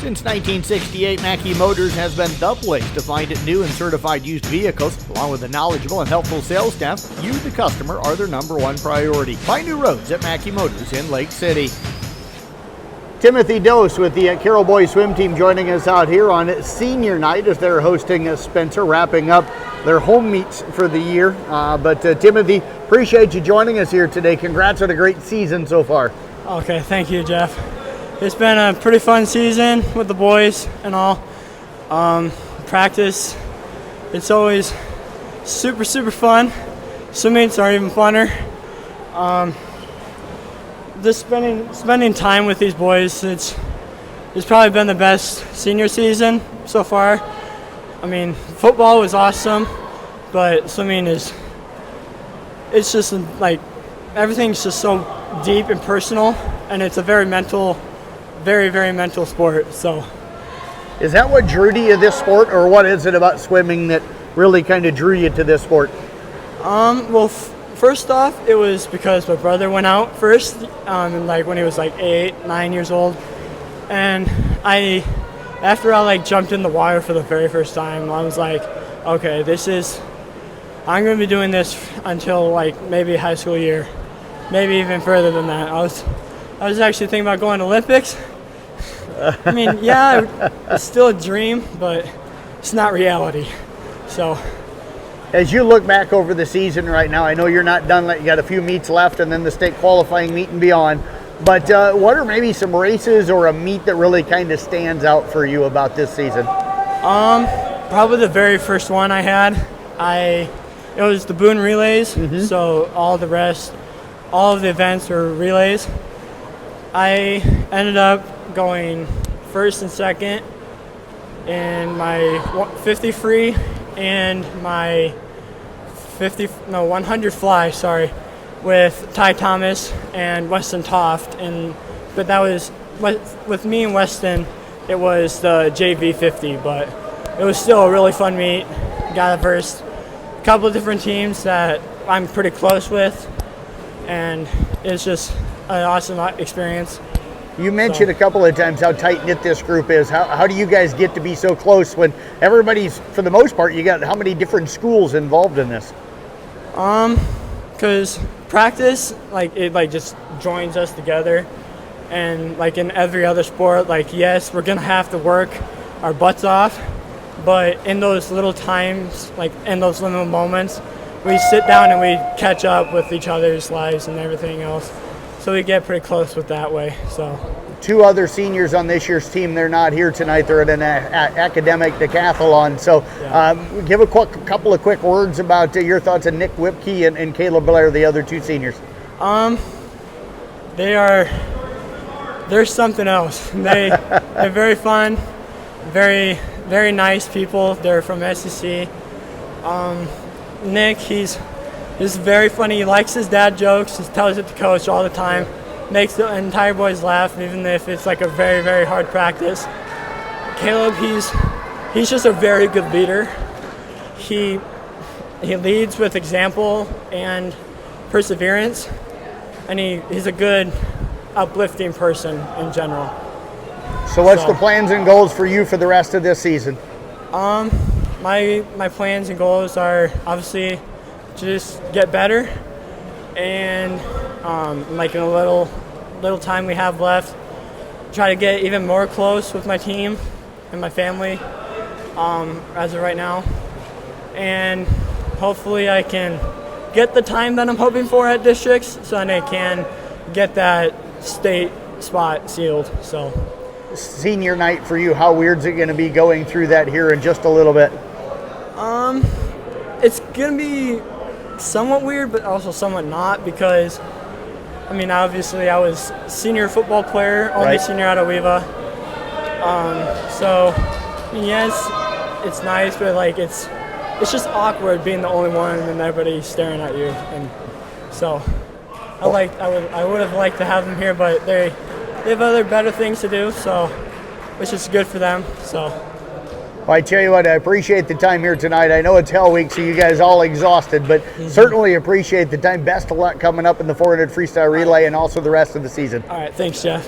Since 1968, Mackey Motors has been the place to find new and certified used vehicles. Along with a knowledgeable and helpful sales staff, you, the customer, are their number one priority. Find new roads at Mackey Motors in Lake City. Timothy Dose with the Carroll boys swim team joining us out here on senior night as they're hosting Spencer, wrapping up their home meets for the year. Timothy, appreciate you joining us here today. Congrats on a great season so far. Okay, thank you, Jeff. It's been a pretty fun season with the boys and all. Practice, it's always super fun. Swimming's are even funner. Just spending time with these boys, it's probably been the best senior season so far. I mean, football was awesome, but swimming it's just like everything's just so deep and personal, and it's a very mental sport. So, is that what drew you to this sport, or what is it about swimming that really kind of drew you to this sport? Well, first off, it was because my brother went out first, like when he was like 8, 9 years old, and after I jumped in the water for the very first time, I was like, okay, I'm going to be doing this until like maybe high school year, maybe even further than that. I was actually thinking about going to Olympics. I mean, yeah, it's still a dream, but it's not reality. So, as you look back over the season right now, I know you're not done. You got a few meets left, and then the state qualifying meet and beyond. But what are maybe some races or a meet that really kind of stands out for you about this season? Probably the very first one I had. It was the Boone Relays. Mm-hmm. So all of the events were relays. I ended up going first and second in my 50 free and my 100 fly, with Ty Thomas and Weston Toft. But that was, with me and Weston, it was the JV 50, but it was still a really fun meet. Got to verse a couple of different teams that I'm pretty close with, and it's just an awesome experience. You mentioned a couple of times how tight-knit this group is. How do you guys get to be so close when everybody's, for the most part, you got how many different schools involved in this? Because practice, it just joins us together. And like in every other sport, yes, we're going to have to work our butts off. But in those little times, in those little moments, we sit down and we catch up with each other's lives and everything else. So we get pretty close with that way. So, two other seniors on this year's team, they're not here tonight. They're at an academic decathlon. So give a couple of quick words about your thoughts on Nick Whipke and Caleb Blair, the other two seniors. They're something else. They're very fun, very nice people. They're from SEC. Nick, he's very funny. He likes his dad jokes. He tells it to coach all the time. Makes the entire boys laugh, even if it's a very hard practice. Caleb, he's just a very good leader. He leads with example and perseverance, and he's a good, uplifting person in general. So what's the plans and goals for you for the rest of this season? My plans and goals are obviously just get better, and in a little time we have left, try to get even more close with my team and my family as of right now, and hopefully I can get the time that I'm hoping for at districts, so that I can get that state spot sealed. So, senior night for you, how weird's it going to be going through that here in just a little bit? It's going to be somewhat weird, but also somewhat not, because obviously I was senior football player, only senior out of Weeva. Yes, it's nice, but it's just awkward being the only one and everybody staring at you. And so I would have liked to have them here, but they have other better things to do, so which is good for them. So. Well, I tell you what, I appreciate the time here tonight. I know it's Hell Week, so you guys all exhausted, but certainly appreciate the time. Best of luck coming up in the 400 freestyle relay and also the rest of the season. All right, thanks, Jeff.